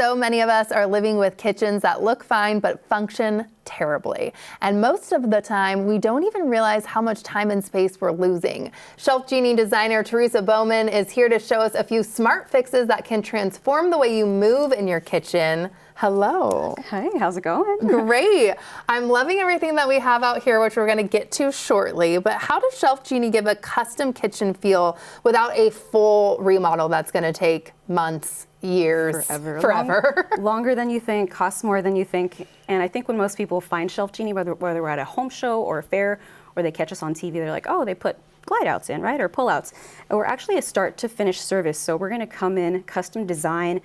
So many of us are living with kitchens that look fine but function terribly. And most of the time, we don't even realize how much time and space we're losing. Shelf Genie designer Teresa Bowman is here to show us a few smart fixes that can transform the way you move in your kitchen. Hello. Hey, how's it going? Great. I'm loving everything that we have out here, which we're going to get to shortly. But how does Shelf Genie give a custom kitchen feel without a full remodel that's going to take months, years, forever? Longer than you think, costs more than you think. And I think when most people find Shelf Genie, whether we're at a home show or a fair, or they catch us on TV, they're like, oh, they put glide outs in, right? Or pull outs. And we're actually a start to finish service. So we're going to come in, custom design,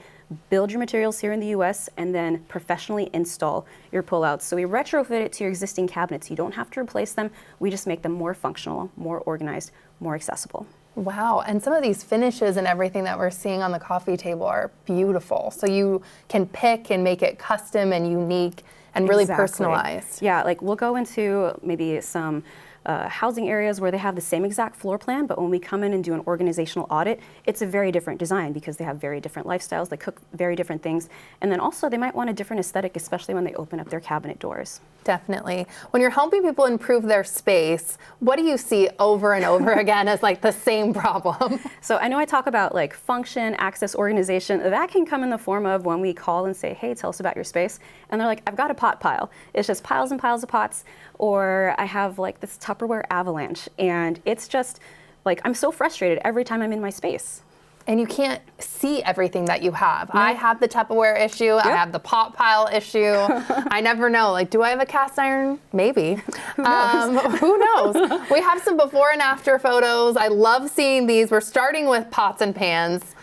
build your materials here in the US, and then professionally install your pullouts. So we retrofit it to your existing cabinets. You don't have to replace them. We just make them more functional, more organized, more accessible. Wow, and some of these finishes and everything that we're seeing on the coffee table are beautiful. So you can pick and make it custom and unique and really personalized. Yeah, like we'll go into maybe some housing areas where they have the same exact floor plan, but when we come in and do an organizational audit, it's a very different design because they have very different lifestyles, they cook very different things, and then also they might want a different aesthetic, especially when they open up their cabinet doors. Definitely. When you're helping people improve their space, what do you see over and over again as like the same problem? So I know I talk about like function, access, organization. That can come in the form of when we call and say, hey, tell us about your space. And they're like, I've got a pot pile. It's just piles and piles of pots. Or I have like this Tupperware avalanche. And it's just like, I'm so frustrated every time I'm in my space. And you can't see everything that you have. No. I have the Tupperware issue. Yep. I have the pot pile issue. I never know. Like, do I have a cast iron? Maybe. Who knows? Who knows? We have some before and after photos. I love seeing these. We're starting with pots and pans.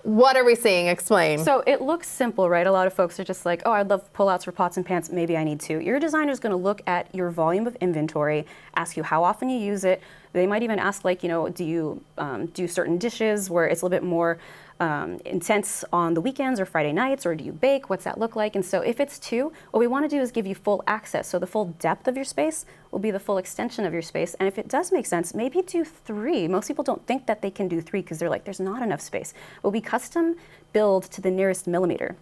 What are we seeing? Explain. So it looks simple, right? A lot of folks are just like, oh, I'd love pullouts for pots and pans. Maybe I need to. Your designer is going to look at your volume of inventory, ask you how often you use it. They might even ask, like, you know, do you do certain dishes where it's a little bit more intense on the weekends or Friday nights, or do you bake? What's that look like? And so if it's two, what we want to do is give you full access. So the full depth of your space will be the full extension of your space. And if it does make sense, maybe do three. Most people don't think that they can do three because they're like, there's not enough space. But we custom build to the nearest millimeter.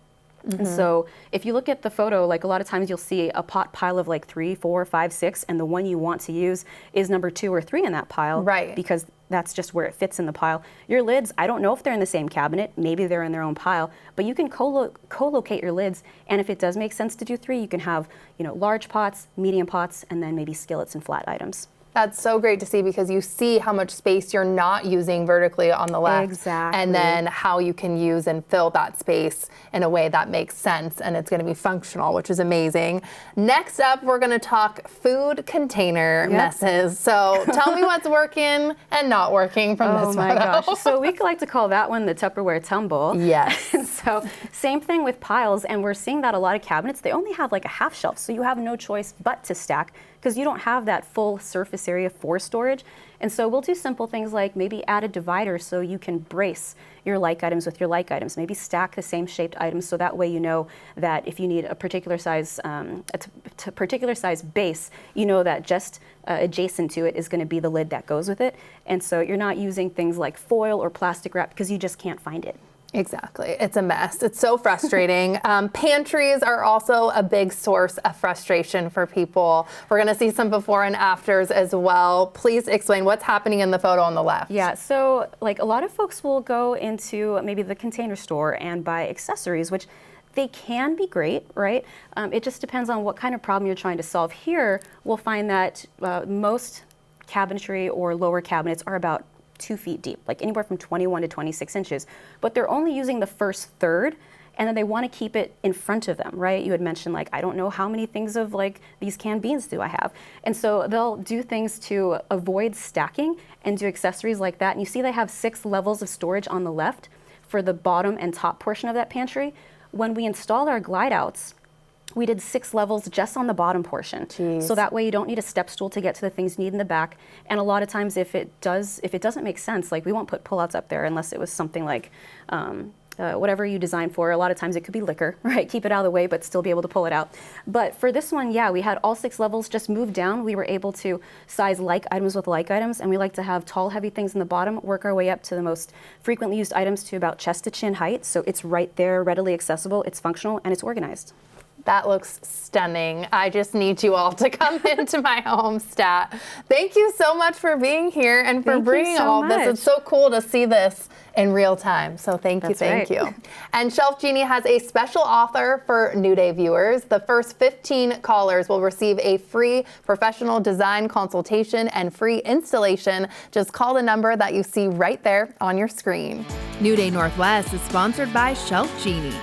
Mm-hmm. And so if you look at the photo, like a lot of times you'll see a pot pile of like 3, 4, 5, 6, and the one you want to use is number 2 or 3 in that pile. Right. Because that's just where it fits in the pile. Your lids, I don't know if they're in the same cabinet, maybe they're in their own pile, but you can co-locate your lids, and if it does make sense to do 3, you can have, you know, large pots, medium pots, and then maybe skillets and flat items. That's so great to see because you see how much space you're not using vertically on the left. Exactly. And then how you can use and fill that space in a way that makes sense and it's going to be functional, which is amazing. Next up, we're going to talk food container messes. So tell me what's working and not working from this photo. Oh my gosh. So we like to call that one the Tupperware tumble. Yes. So same thing with piles, and we're seeing that a lot of cabinets, they only have like a half shelf, so you have no choice but to stack because you don't have that full surface area for storage. And so we'll do simple things like maybe add a divider so you can brace your like items with your like items. Maybe stack the same shaped items so that way you know that if you need a particular size base, you know that just adjacent to it is going to be the lid that goes with it. And so you're not using things like foil or plastic wrap because you just can't find it. Exactly. It's a mess. It's so frustrating. Pantries are also a big source of frustration for people. We're going to see some before and afters as well. Please explain what's happening in the photo on the left. Yeah, so like a lot of folks will go into maybe the Container Store and buy accessories, which they can be great, right? It just depends on what kind of problem you're trying to solve. Here, we'll find that most cabinetry or lower cabinets are about 2 feet deep, like anywhere from 21 to 26 inches, but they're only using the first third, and then they want to keep it in front of them, right? You had mentioned, like, I don't know how many things of like these canned beans do I have. And so they'll do things to avoid stacking and do accessories like that. And you see they have 6 levels of storage on the left for the bottom and top portion of that pantry. When we installed our glide outs, we did 6 levels just on the bottom portion. Jeez. So that way you don't need a step stool to get to the things you need in the back. And a lot of times if it doesn't make sense, like we won't put pullouts up there unless it was something like whatever you design for. A lot of times it could be liquor, right? Keep it out of the way, but still be able to pull it out. But for this one, yeah, we had all 6 levels just moved down. We were able to size like items with like items, and we like to have tall, heavy things in the bottom, work our way up to the most frequently used items to about chest to chin height. So it's right there, readily accessible, it's functional, and it's organized. That looks stunning. I just need you all to come into my home, Stat. Thank you so much for being here and for bringing all this. It's so cool to see this in real time. So thank you. And Shelf Genie has a special offer for New Day viewers. The first 15 callers will receive a free professional design consultation and free installation. Just call the number that you see right there on your screen. New Day Northwest is sponsored by Shelf Genie.